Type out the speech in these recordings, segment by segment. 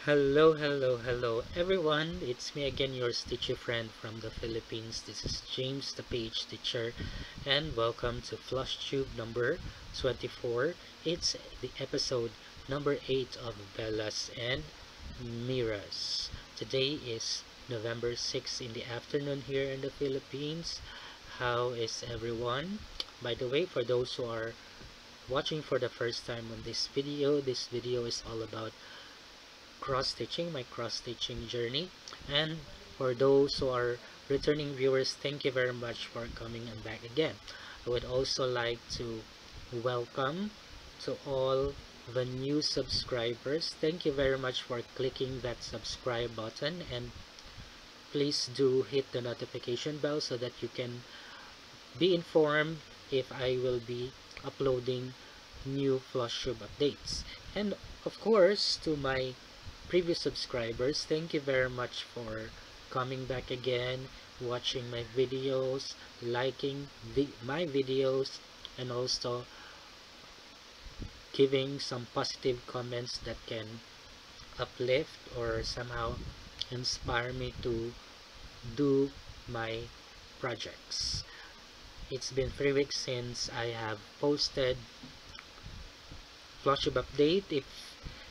Hello everyone, it's me again, your stitchy friend from the Philippines. This is James the page teacher, and welcome to Flosstube number 24. It's the episode number 8 of Delas and Miras. Today is November 6 in the afternoon here in the Philippines. How is everyone? By the way, for those who are watching for the first time on this video is all about cross-stitching, my cross-stitching journey. And for those who are returning viewers, thank you very much for coming and back again. I would also like to welcome to all the new subscribers. Thank you very much for clicking that subscribe button, and please do hit the notification bell so that you can be informed if I will be uploading new Flosstube updates. And of course, to my previous subscribers, thank you very much for coming back again, watching my videos, liking my videos, and also giving some positive comments that can uplift or somehow inspire me to do my projects. It's been 3 weeks since I have posted Flosstube update. If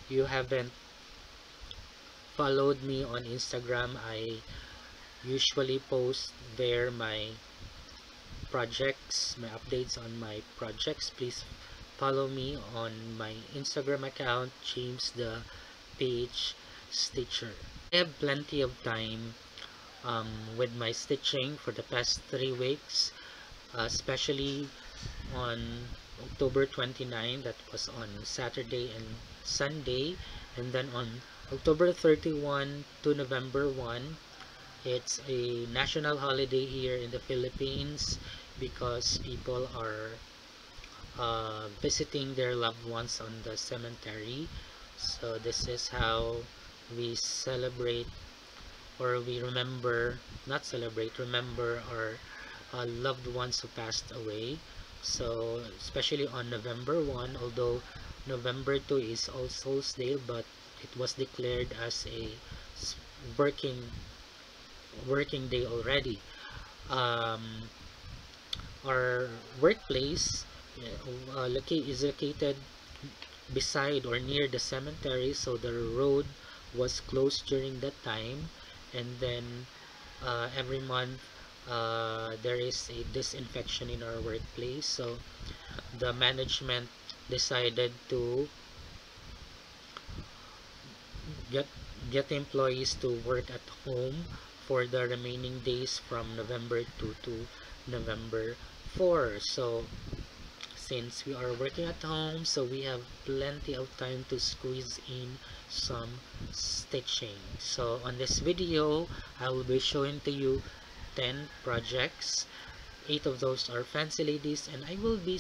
you haven't followed me on Instagram, I usually post there my projects, my updates on my projects. Please follow me on my Instagram account, James the page stitcher. I have plenty of time with my stitching for the past 3 weeks, especially on October 29, that was on Saturday and Sunday, and then on October 31 to November 1, it's a national holiday here in the Philippines because people are visiting their loved ones on the cemetery. So this is how we celebrate, or we remember, not celebrate, remember our loved ones who passed away. So especially on November 1, although November 2 is All Souls Day, but it was declared as a working day already. Our workplace is located beside or near the cemetery, so the road was closed during that time. And then every month there is a disinfection in our workplace, so the management decided to get employees to work at home for the remaining days from November 2 to November 4. So since we are working at home, so we have plenty of time to squeeze in some stitching. So on this video, I will be showing to you 10 projects. 8 of those are fancy ladies, and I will be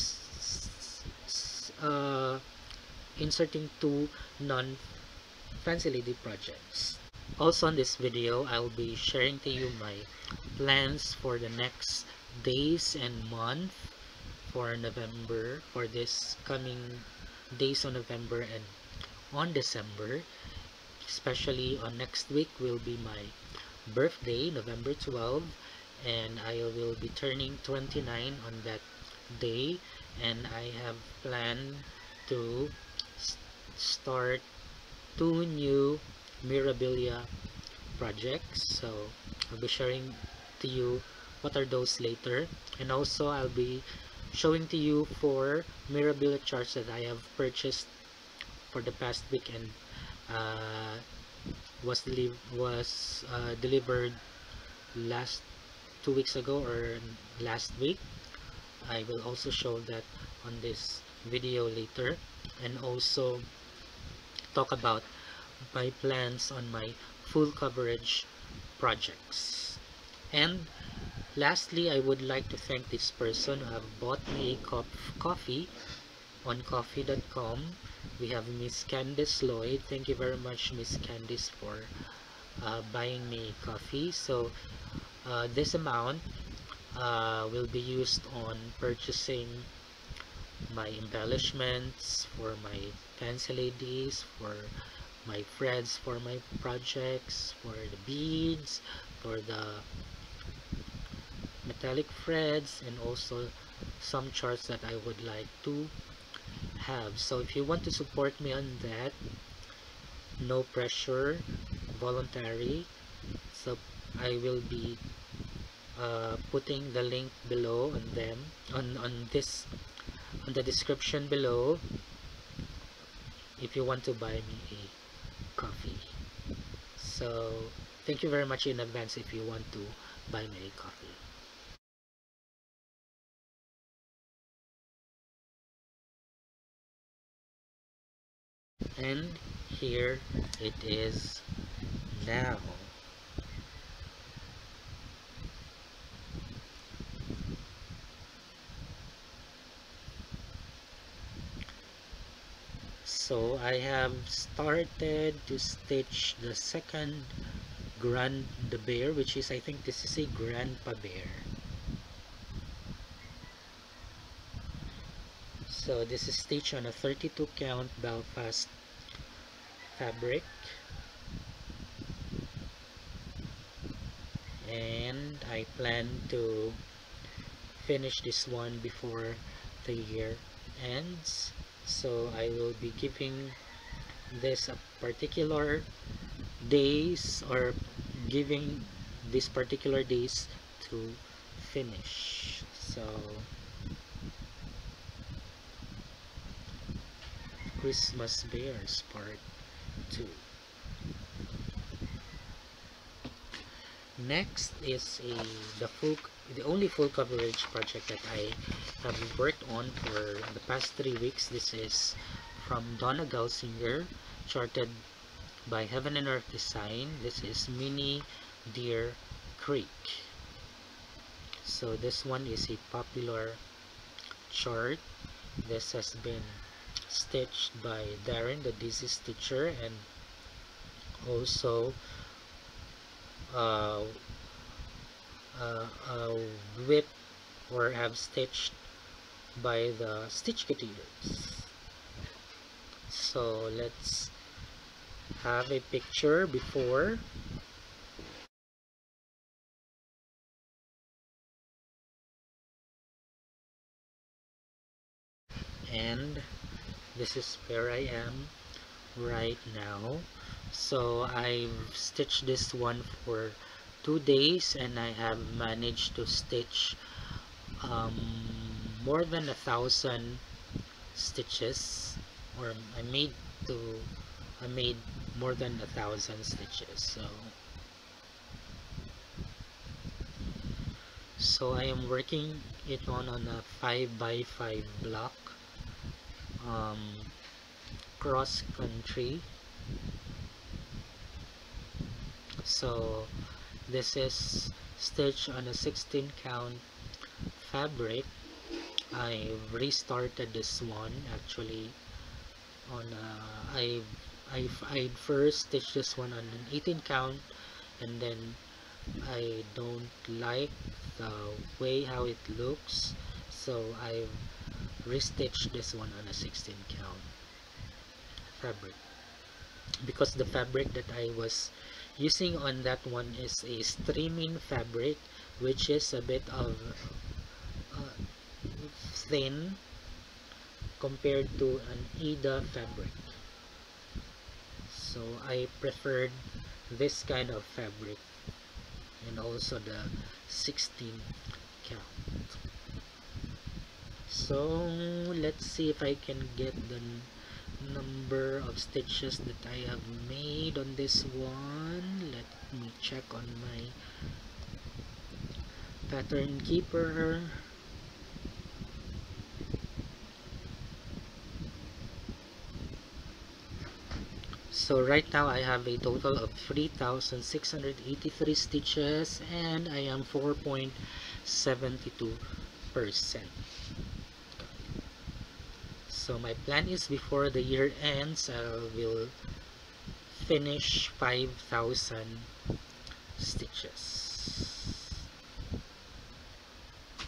inserting 2 non-fancy lady projects. Also on this video, I will be sharing to you my plans for the next days and month for November, for this coming days on November and on December. Especially on next week will be my birthday, November 12, and I will be turning 29 on that day, and I have planned to start 2 new Mirabilia projects. So I'll be sharing to you what are those later, and also I'll be showing to you 4 Mirabilia charts that I have purchased for the past weekend. Was delivered last 2 weeks ago or last week. I will also show that on this video later, and also talk about my plans on my full coverage projects. And lastly, I would like to thank this person who have bought me a cup of coffee on coffee.com. We have Miss Candice Lloyd. Thank you very much, Miss Candice, for buying me coffee. So this amount will be used on purchasing my embellishments for my pencil ladies, for my threads for my projects, for the beads, for the metallic threads, and also some charts that I would like to have. So if you want to support me on that, no pressure, voluntary. So I will be putting the link below on them on the description below if you want to buy me a coffee. So thank you very much in advance if you want to buy me a coffee. And here it is now. So I have started to stitch the second Grand Bear, which is, I think this is a Grandpa Bear. So this is stitched on a 32 count Belfast fabric, and I plan to finish this one before the year ends. So I will be giving this a particular days, or giving these particular days to finish. So Christmas Bears Part 2. Next is the only full coverage project that I have worked on for the past 3 weeks. This is from Dona Gelsinger, charted by Heaven and Earth Design. This is Mini Deer Creek. So this one is a popular chart. This has been stitched by Darren, the DC Stitcher, and also whip or have stitched by the Stitch Couturiers. So let's have a picture before. And this is where I am right now. So I've stitched this one for 2 days, and I have managed to stitch more than 1,000 stitches, or I made more than 1,000 stitches. So I am working it on a 5x5 block, cross country. So this is stitched on a 16 count fabric. I restarted this one actually on I first stitched this one on an 18 count, and then I don't like the way how it looks, so I restitched this one on a 16 count fabric, because the fabric that I was using on that one is a streaming fabric, which is a bit of thin compared to an Aida fabric. So I preferred this kind of fabric, and also the 16 count. So let's see if I can get the number of stitches that I have made on this one. Let me check on my pattern keeper. So right now I have a total of 3,683 stitches and I am 4.72%. So my plan is before the year ends, I will finish 5,000 stitches.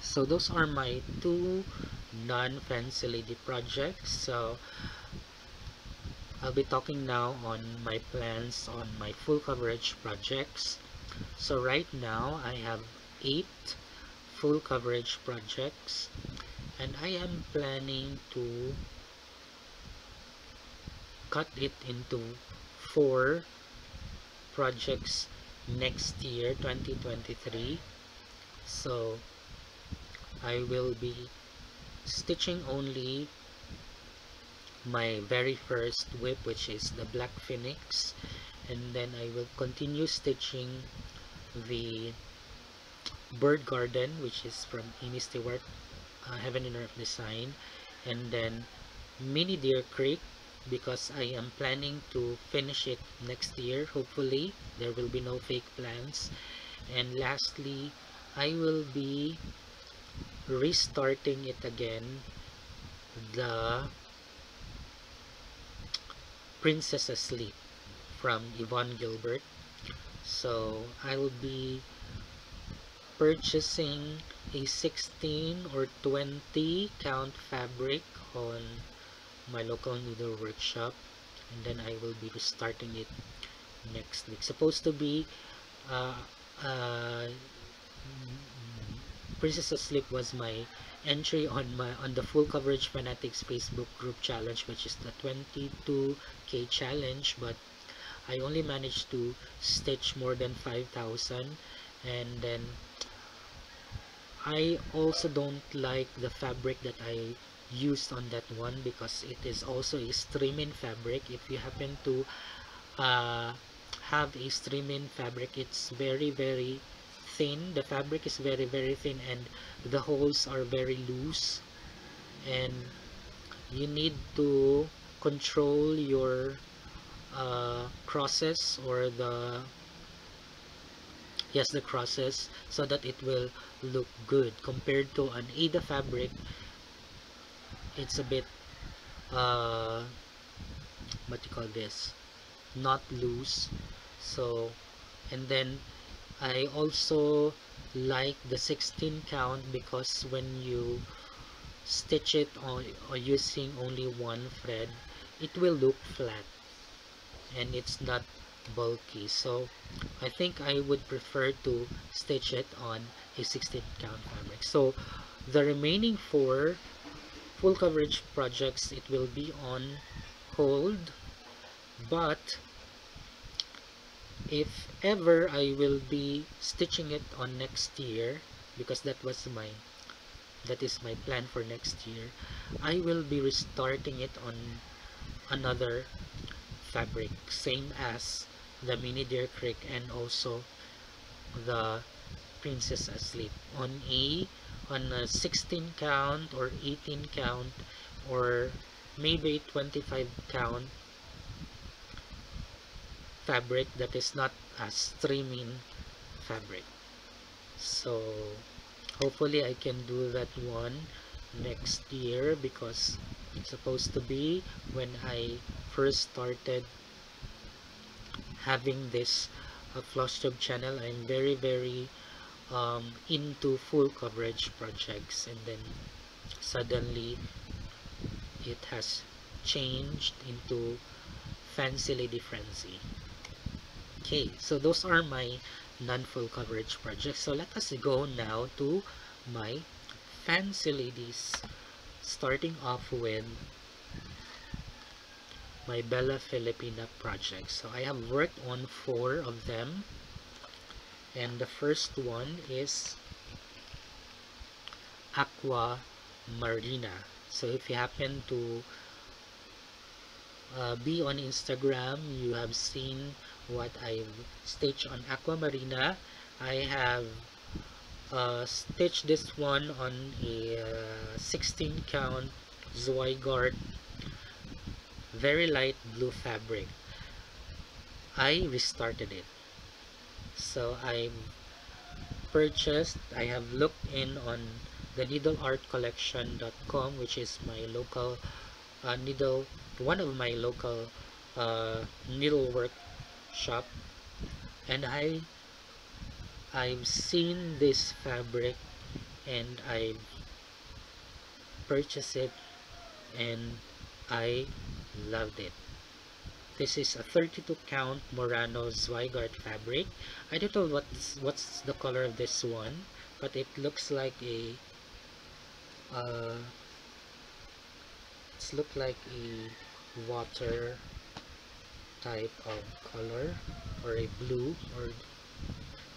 So those are my two non-fancy lady projects. So I'll be talking now on my plans on my full coverage projects. So right now I have 8 full coverage projects and I am planning to cut it into 4 projects next year, 2023. So I will be stitching only my very first whip, which is the Black Phoenix, and then I will continue stitching the Bird Garden, which is from Amy Stewart, Heaven and Earth Design, and then Mini Deer Creek, because I am planning to finish it next year. Hopefully there will be no fake plans. And lastly, I will be restarting it again, the Princess Asleep from Yvonne Gilbert. So I'll be purchasing a 16 or 20 count fabric on my local needle workshop, and then I will be restarting it next week. Supposed to be Princess Asleep was my entry on the Full Coverage Fanatics Facebook group challenge, which is the 22k challenge, but I only managed to stitch more than 5,000, and then I also don't like the fabric that I used on that one, because it is also a streaming fabric. If you happen to have a streaming fabric, it's very thin. The fabric is very thin, and the holes are very loose, and you need to control your crosses, or the crosses, so that it will look good. Compared to an Aida fabric, it's a bit what you call this, not loose. So, and then I also like the 16 count, because when you stitch it on or using only one thread, it will look flat and it's not bulky. So I think I would prefer to stitch it on a 16 count fabric. So the remaining 4 full coverage projects, it will be on hold, but if ever I will be stitching it on next year, because that is my plan for next year, I will be restarting it on another fabric, same as the Mini Deer Creek and also the Princess Asleep, on a 16 count or 18 count or maybe 25 count fabric that is not a streaming fabric. So hopefully I can do that one next year, because it's supposed to be when I first started having this Flosstube channel. I'm very into full coverage projects, and then suddenly it has changed into Fancy Lady Frenzy. Okay, so those are my non-full coverage projects. So let us go now to my Fancy Ladies, starting off with my Bella Filipina project. So I have worked on 4 of them, and the first one is Aquamarina. So if you happen to be on Instagram, you have seen what I've stitched on Aquamarina. I have stitched this one on a 16 count Zweigart very light blue fabric. I restarted it. So I have looked in on the needleartcollection.com, which is my local one of my local needlework shop, and I've seen this fabric and I purchased it and I loved it. This is a 32 count Murano Zweigart fabric. I don't know what's the color of this one, but it looks like a water type of color, or a blue, or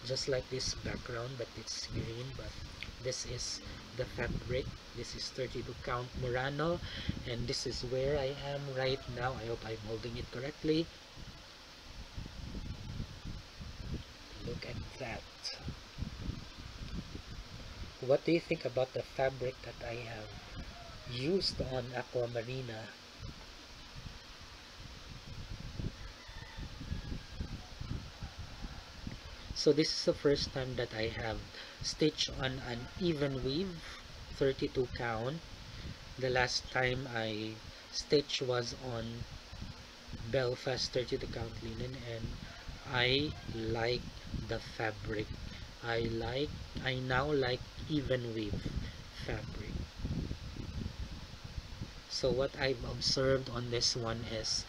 just like this background, but it's green. But this is the fabric. This is 32 count Murano, and this is where I am right now. I hope I'm holding it correctly. Look at that. What do you think about the fabric that I have used on Aquamarina? So this is the first time that I have stitched on an even weave 32 count. The last time I stitched was on Belfast 32 count linen, and I like the fabric. I now like even weave fabric. So what I've observed on this one is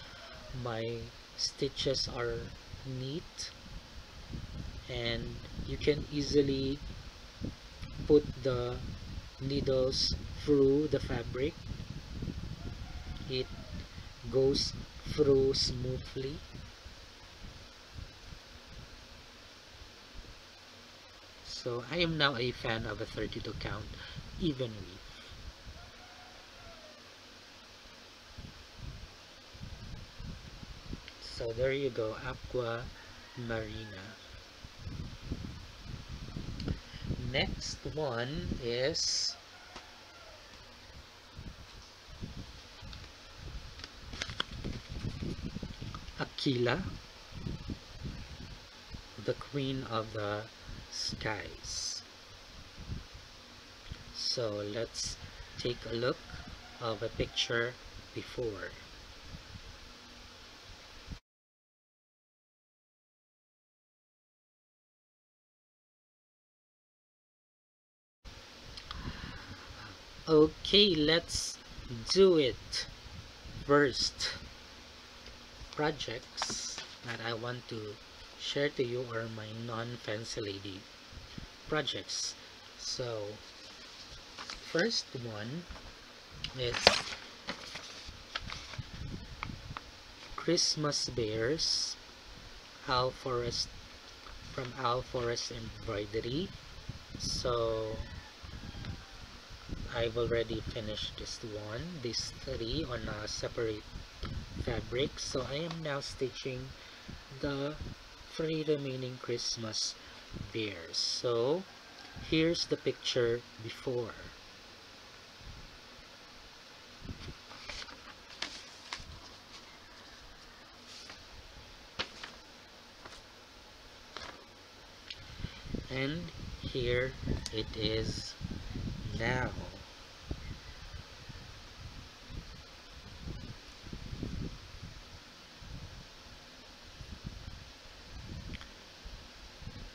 my stitches are neat, and you can easily put the needles through the fabric. It goes through smoothly. So I am now a fan of a 32 count even weave. So there you go, Aquamarina. Next one is Aquila, the queen of the skies. So let's take a look of a picture before. Okay, let's do it. First, projects that I want to share to you are my non-fancy lady projects. So first one is Christmas bears, Owl Forest, from Owl Forest Embroidery. So I've already finished these three on a separate fabric. So I am now stitching the 3 remaining Christmas bears. So here's the picture before. And here it is now.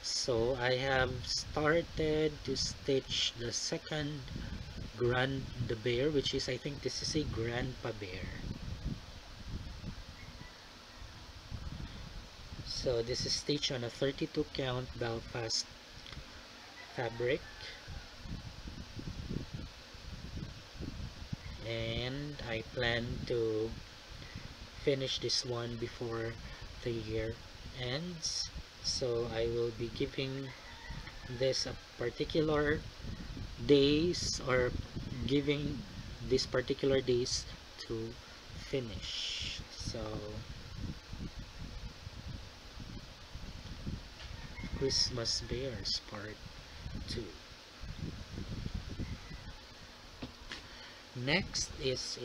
So I have started to stitch the second grand bear, which is, I think this is a grandpa bear. So this is stitched on a 32 count Belfast fabric, and I plan to finish this one before the year ends. So I will be giving this a particular days, or giving these particular days to finish. So Christmas Bears Part 2. Next is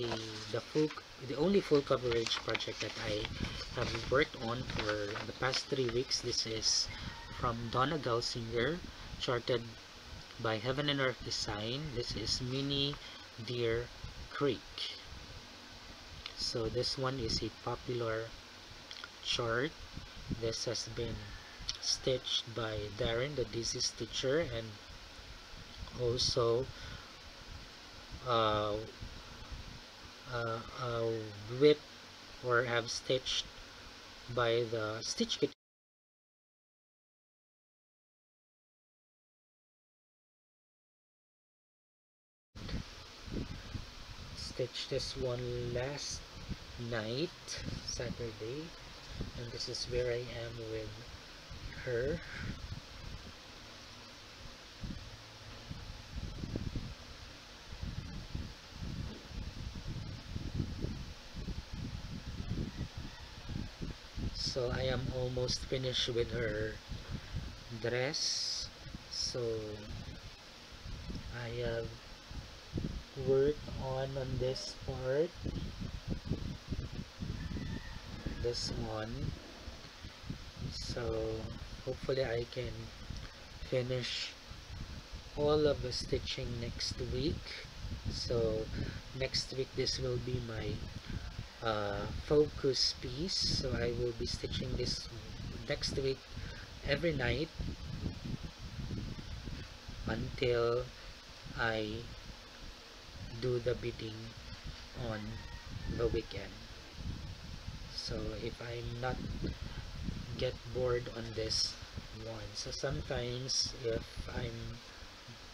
the only full coverage project that I have worked on for the past 3 weeks. This is from Dona Gelsinger, charted by Heaven and Earth Design. This is Mini Deer Creek. So this one is a popular chart. This has been stitched by Darren, the DC Stitcher, and also whip or have stitched by the Stitch Kit. Stitched this one last night, Saturday, and this is where I am with her. So I am almost finished with her dress. So I have worked on this part, this one. So hopefully I can finish all of the stitching next week. So next week this will be my focus piece. So I will be stitching this next week every night until I do the bidding on the weekend. So if I'm not get bored on this one, so sometimes if I'm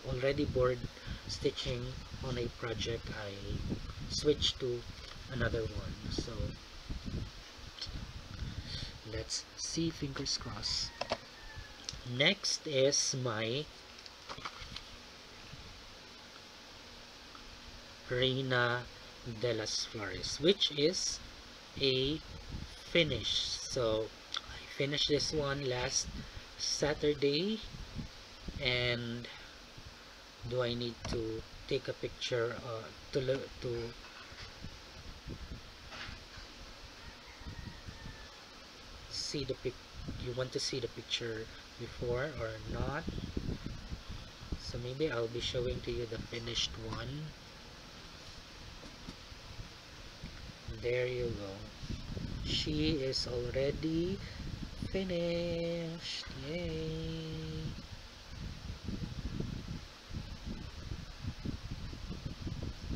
already bored stitching on a project, I switch to another one. So let's see, fingers crossed. Next is my Reina delas Flores, which is a finish. So I finished this one last Saturday, and do I need to take a picture to see the pic? You want to see the picture before or not? So maybe I'll be showing to you the finished one. There you go. She is already finished. Yay!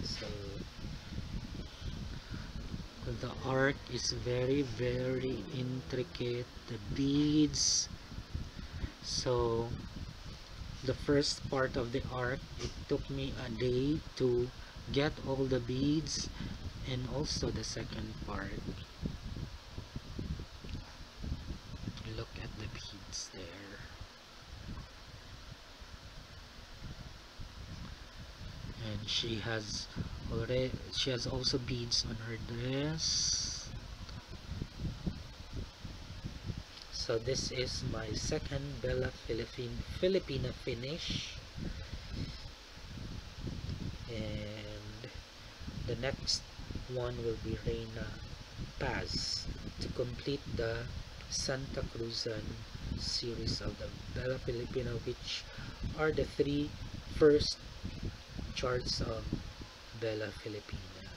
So the art is very intricate. The beads. So the first part of the art, it took me a day to get all the beads, and also the second part. Look at the beads there. And she has also beads on her dress. So this is my second Bella Filipina finish, and the next one will be Reina Paz to complete the Santa Cruzan series of the Bella Filipina, which are the 3 first charts of Bella Filipina.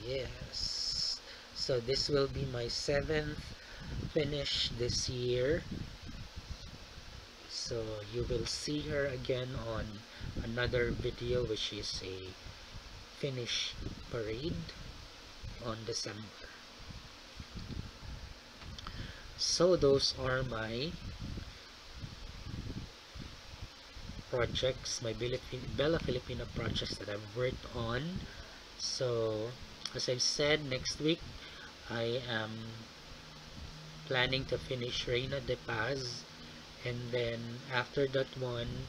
Yes, so this will be my 7th finish this year. So you will see her again on another video, which is a finish parade on December. So those are my projects, my Bella Filipina projects that I've worked on. So as I've said, next week I am planning to finish Reina de Paz, and then after that one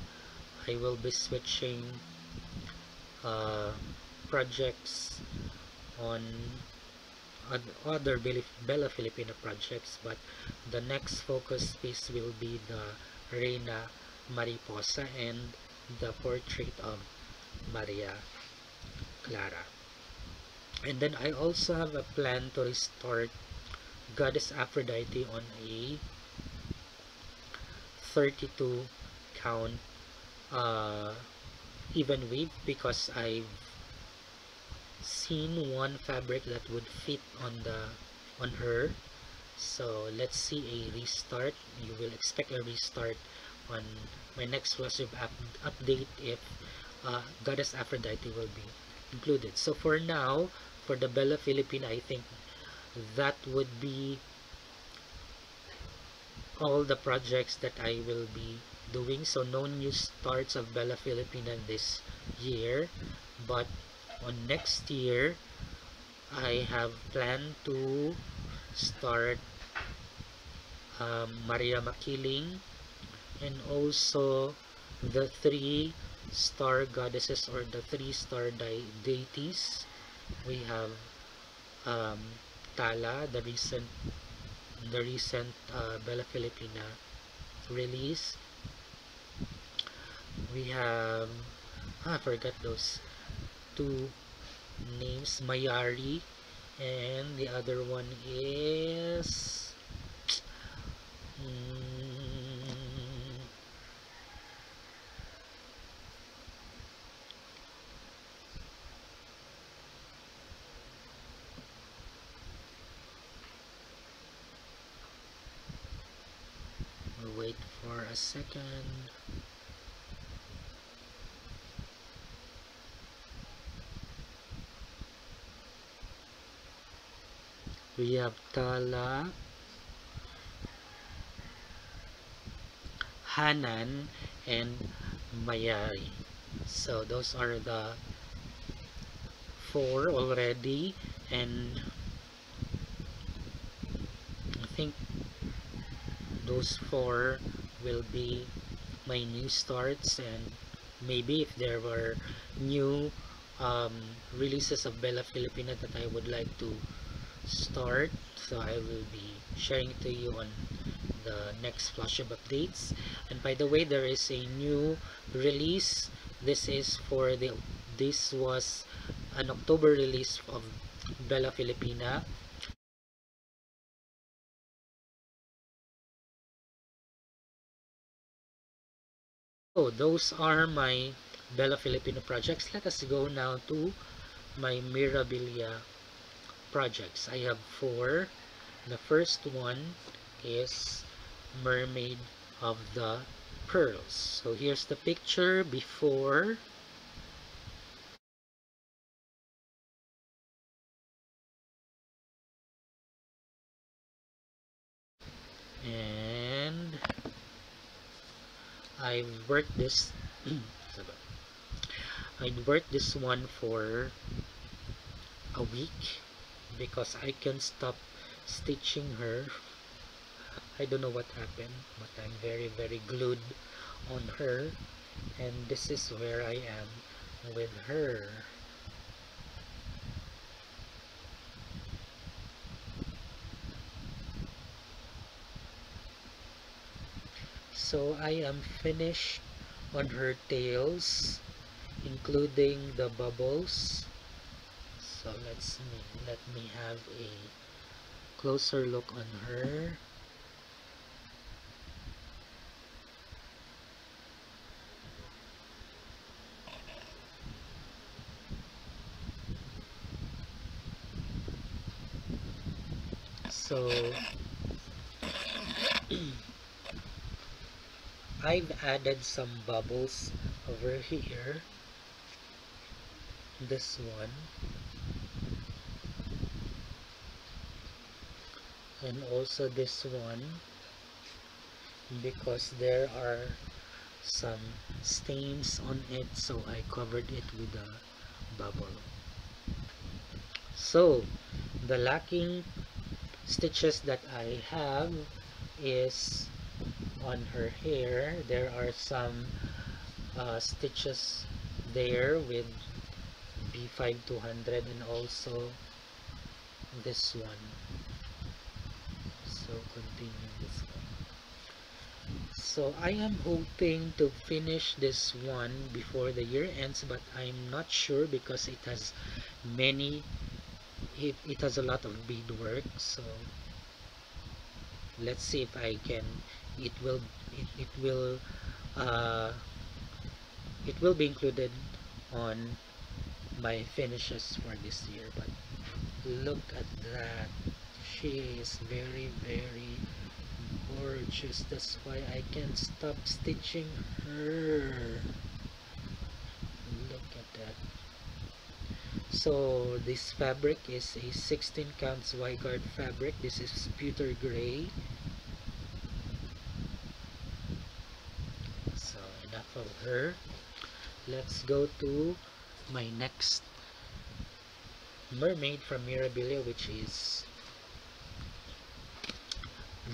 I will be switching projects on other Bella Filipina projects, but the next focus piece will be the Reina Mariposa and the portrait of Maria Clara. And then I also have a plan to restart Goddess Aphrodite on a 32 count even weave, because I've seen one fabric that would fit on her. So let's see a restart. You will expect a restart on my next Flosstube update if Goddess Aphrodite will be included. So for now, for the Bella Filipina, I think that would be all the projects that I will be doing. So no new starts of Bella Filipina this year, but on next year I have planned to start Maria Makiling, and also the 3-star goddesses, or the 3-star deities. We have Tala, the recent Bella Filipina release. We have I forgot those two names, Mayari, and the other one is wait for a second. We have Tala, Hanan, and Mayari. So those are the 4 already, and I think those 4 will be my new starts. And maybe if there were new releases of Bella Filipina that I would like to start, so I will be sharing it to you on the next Flosstube updates. And by the way, there is a new release. This was an October release of Bella Filipina. So those are my Bella Filipina projects. Let us go now to my Mirabilia projects. I have 4. The first one is Mermaid of the Pearls. So here's the picture before. And I've worked this one for a week because I can't stop stitching her. I don't know what happened, but I'm very glued on her, and this is where I am with her. So I am finished on her tails, including the bubbles. So let me have a closer look on her. So I've added some bubbles over here. This one, and also this one, because there are some stains on it, so I covered it with a bubble. So the lacking stitches that I have is on her hair. There are some stitches there with B5 200, and also this one. So continue this one. So I am hoping to finish this one before the year ends, but I'm not sure because it has many, it has a lot of beadwork. So let's see if I can, it will, it will, uh, it will be included on my finishes for this year. But look at that, she is very gorgeous. That's why I can't stop stitching her. Look at that. So this fabric is a 16 count Zweigart fabric. This is pewter gray. So enough of her. Let's go to my next mermaid from Mirabilia, which is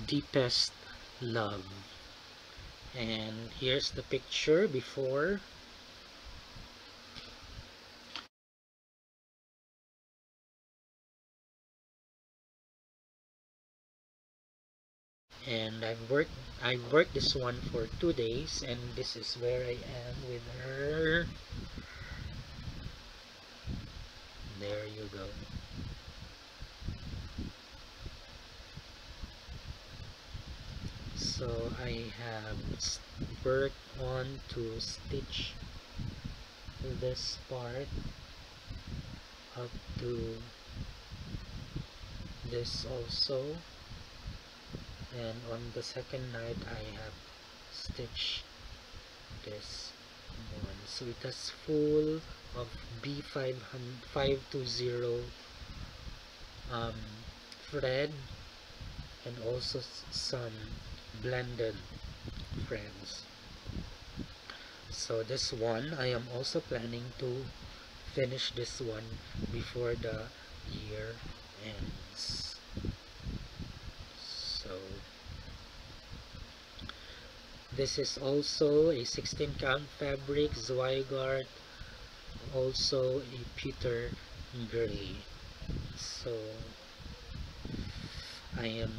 Deepest Love. And here's the picture before. And I've worked this one for 2 days, and this is where I am with her. There you go. So I have worked on to stitch this part up to this also, and on the second night I have stitched this one. So it is full of B520 thread, and also some blended threads. So this one I am also planning to finish this one before the year ends. So this is also a 16 count fabric, Zweigart, also a pewter gray. So I am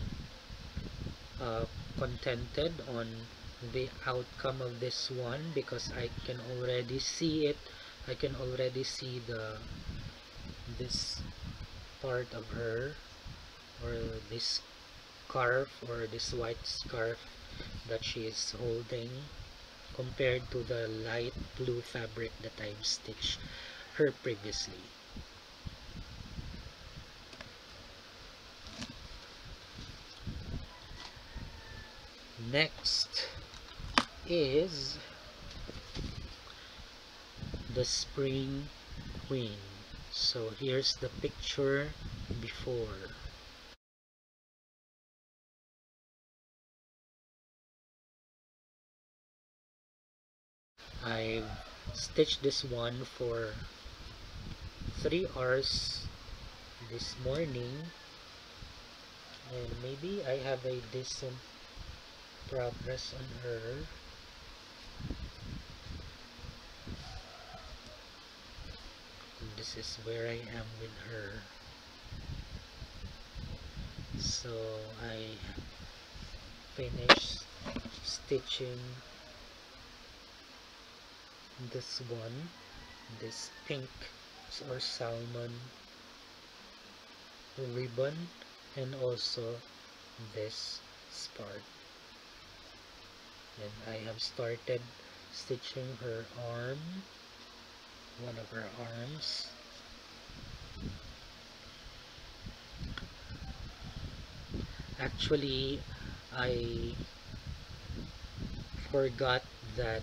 contented on the outcome of this one because I can already see it. I can already see this part of her, or this scarf, or this white scarf that she is holding, compared to the light blue fabric that I've stitched her previously. Next is the Spring Queen. So here's the picture before. I've stitched this one for 3 hours this morning, and maybe I have a decent progress on her. This is where I am with her. So I finished stitching this one, this pink or salmon ribbon, and also this part. And I have started stitching her arm, one of her arms. Actually, I forgot that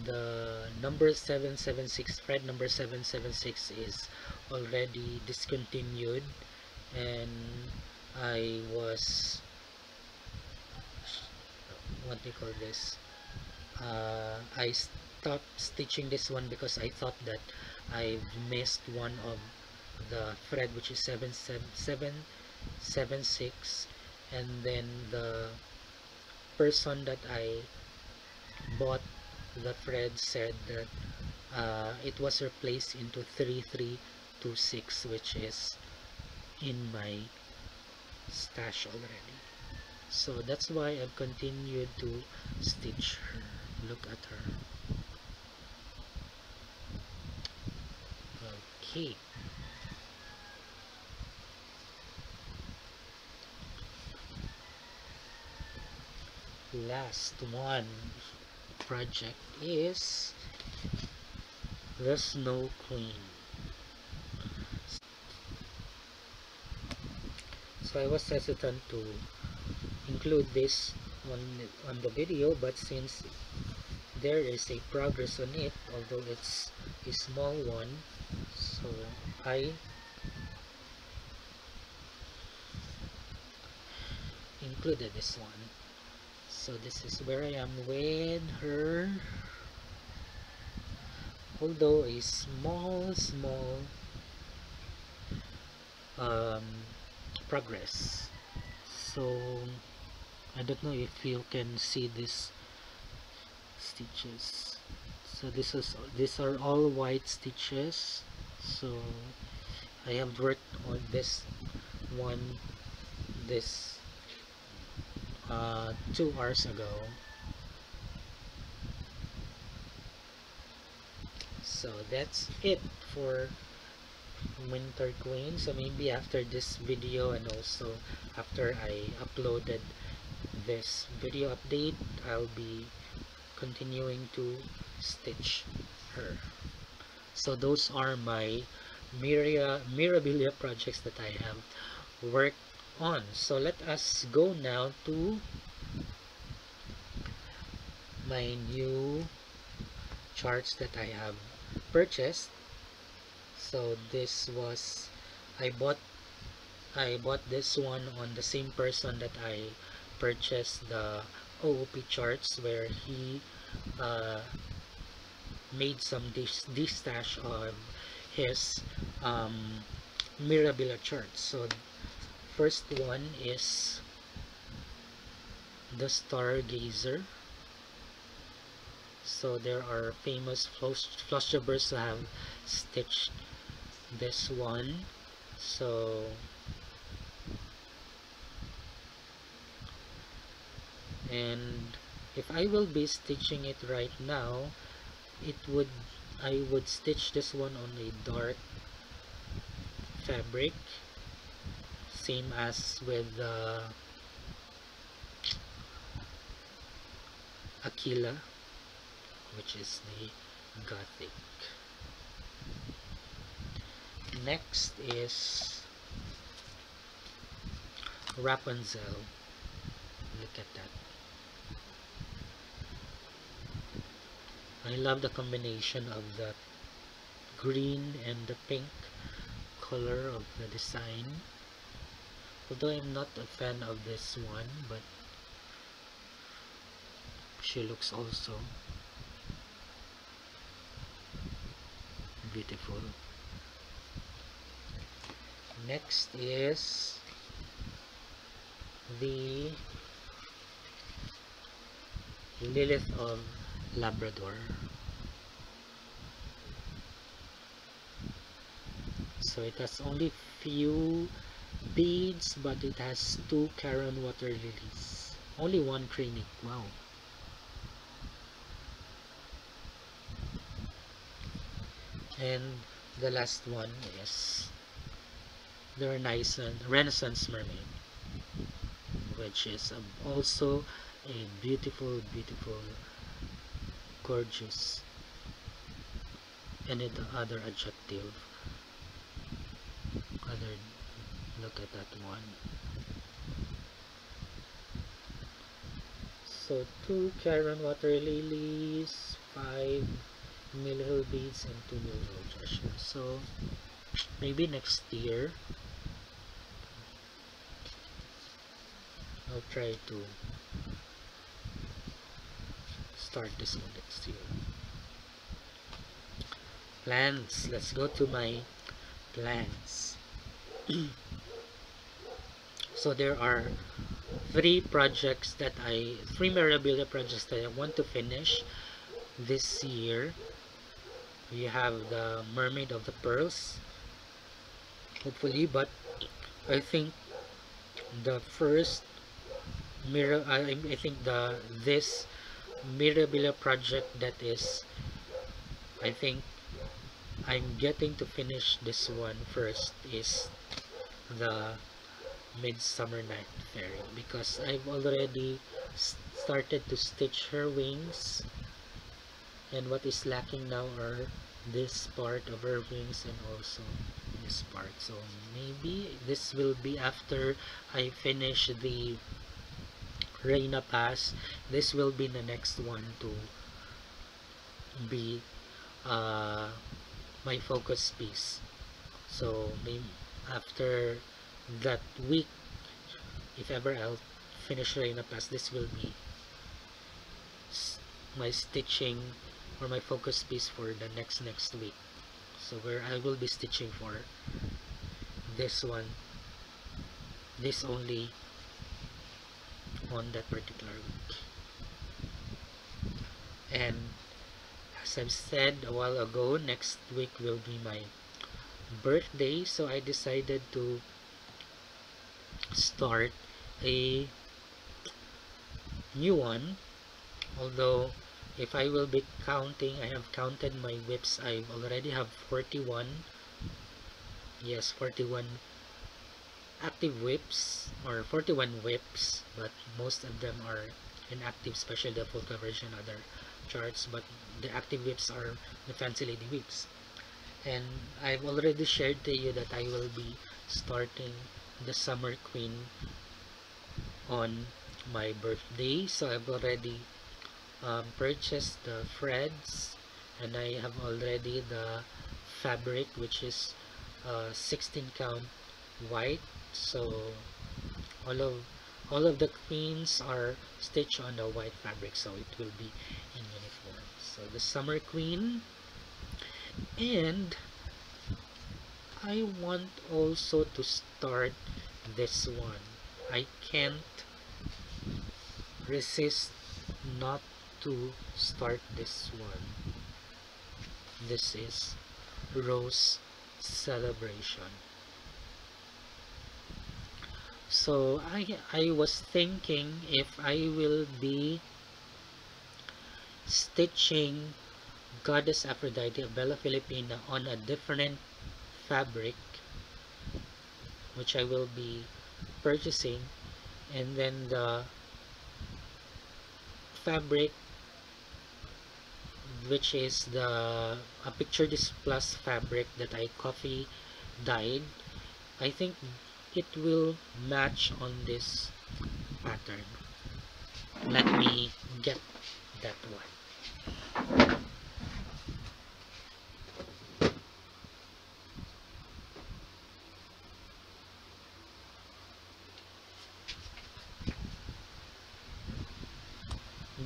the number 776, thread number 776 is already discontinued, and I was, what do you call this, I stopped stitching this one because I thought that I've missed one of the thread, which is 776, and then the person that I bought the thread said that it was replaced into 3326, which is in my stash already. So that's why I've continued to stitch her. Look at her. Okay. Last one project is the Snow Queen. So I was hesitant to include this on the video, but since there is a progress on it, although it's a small one, so I included this one. So this is where I am with her, although a small um, progress. So I don't know if you can see these stitches. So these are all white stitches. So I have worked on this one 2 hours ago. So that's it for Winter Queen. So maybe after this video, and also after I uploaded this video update, I'll be continuing to stitch her. So those are my Mirabilia projects that I have worked on. So let us go now to my new charts that I have purchased. So this was I bought this one on the same person that I purchased the OOP charts, where he made some destash of his Mirabilia charts. So first one is the Stargazer. So there are famous Flosstubers who have stitched this one. So and if I will be stitching it right now, I would stitch this one on a dark fabric, same as with Aquila, which is the Gothic. Next is Rapunzel. Look at that. I love the combination of the green and the pink color of the design. Although I'm not a fan of this one, but she looks also beautiful. Next is the Lilith of Labrador. So it has only few beads, but it has 2 Caron water lilies. Only 1 cranic. Wow. And the last one is the Renaissance Mermaid, which is also a beautiful, gorgeous, and other adjective. Look at that one. So 2 Caron water lilies, 5 Mill beads, and 2 Mill treasures. So maybe next year I'll try to start this one next year. Plants. Let's go to my plants. So there are 3 Mirabilia projects that I want to finish this year. We have the Mermaid of the Pearls, hopefully, but I think the first I think this Mirabilia project that is, I think I'm getting to finish this one first, is the Midsummer Night Fairy, because I've already started to stitch her wings, and what is lacking now are this part of her wings and also this part. So maybe this will be after I finish the Reina Paz. This will be the next one to be my focus piece. So maybe after that week, if ever I'll finish Reina Paz, this will be my stitching or my focus piece for the next week. So where I will be stitching for this one, this only on that particular week. And as I've said a while ago, next week will be my birthday, so I decided to start a new one. Although if I will be counting, I have counted my WIPS, I already have 41, yes, 41 active WIPS, or 41 WIPS, but most of them are inactive, especially the full coverage and other charts. But the active WIPS are the fancy lady WIPS. And I've already shared to you that I will be starting the Summer Queen on my birthday, so I've already purchased the threads, and I have already the fabric, which is 16 count white. So all of the queens are stitched on the white fabric, so it will be in uniform. So the Summer Queen. And I want also to start this one. I can't resist not to start this one. This is Rose Celebration. So I was thinking if I will be stitching Goddess Aphrodite of Bella Filipina on a different fabric, which I will be purchasing, and then the fabric, which is the Picture This Plus fabric that I coffee dyed, I think it will match on this pattern. Let me get that one.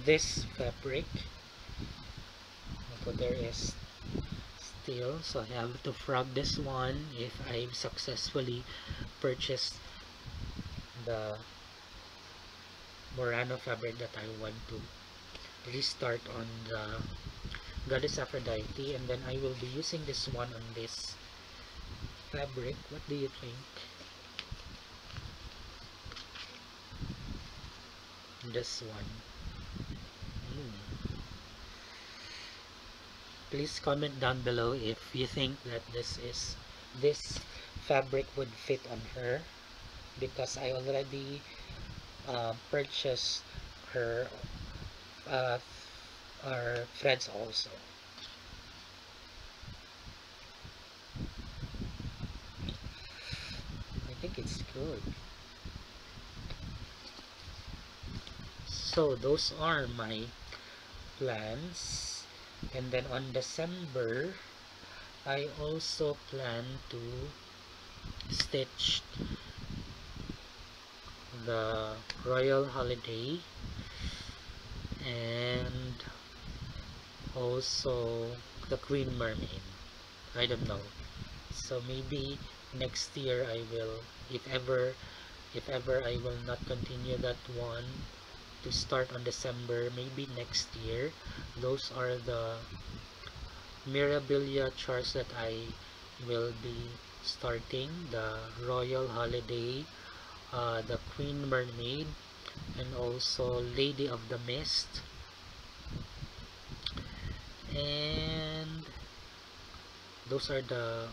This fabric, so there is still, so I have to frog this one if I've successfully purchased the Murano fabric that I want to restart on the Goddess Aphrodite, and then I will be using this one on this fabric. What do you think? This one. Please comment down below if you think that this fabric would fit on her, because I already purchased her threads also. I think it's good. So those are my plans. And then on December, I also plan to stitch the Royal Holiday and also the Queen Mermaid. I don't know. So maybe next year I will, if ever I will not continue that one to start on December, maybe next year. Those are the Mirabilia charts that I will be starting: the Royal Holiday, the Queen Mermaid, and also Lady of the Mist, and those are the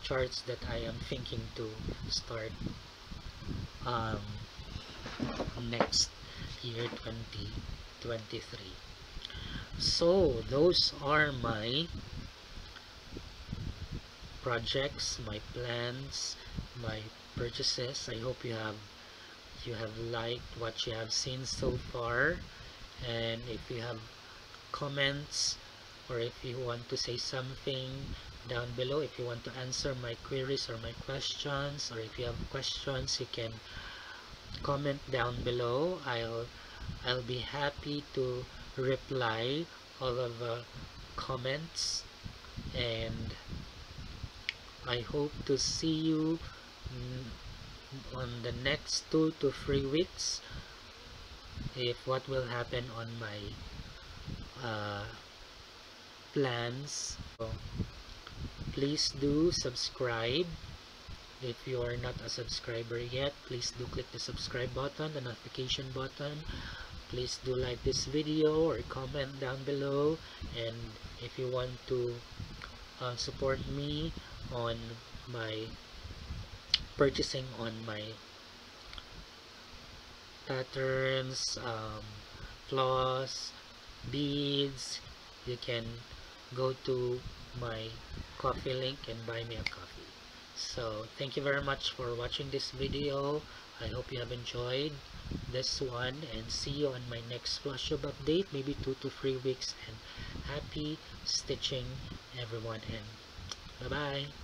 charts that I am thinking to start next year 2023. So those are my projects, my plans, my purchases. I hope you have liked what you have seen so far, and if you have comments or if you want to say something down below, if you want to answer my queries or my questions, or if you have questions, you can comment down below. I'll be happy to reply all of the comments, and I hope to see you on the next 2 to 3 weeks if what will happen on my plans. So please do subscribe. If you are not a subscriber yet, please do click the subscribe button, the notification button. Please do like this video or comment down below, and if you want to support me on my purchasing on my patterns, floss, beads, you can go to my coffee link and buy me a coffee. So thank you very much for watching this video. I hope you have enjoyed this one, and see you on my next Flosstube update, maybe 2 to 3 weeks, and happy stitching everyone, and bye bye.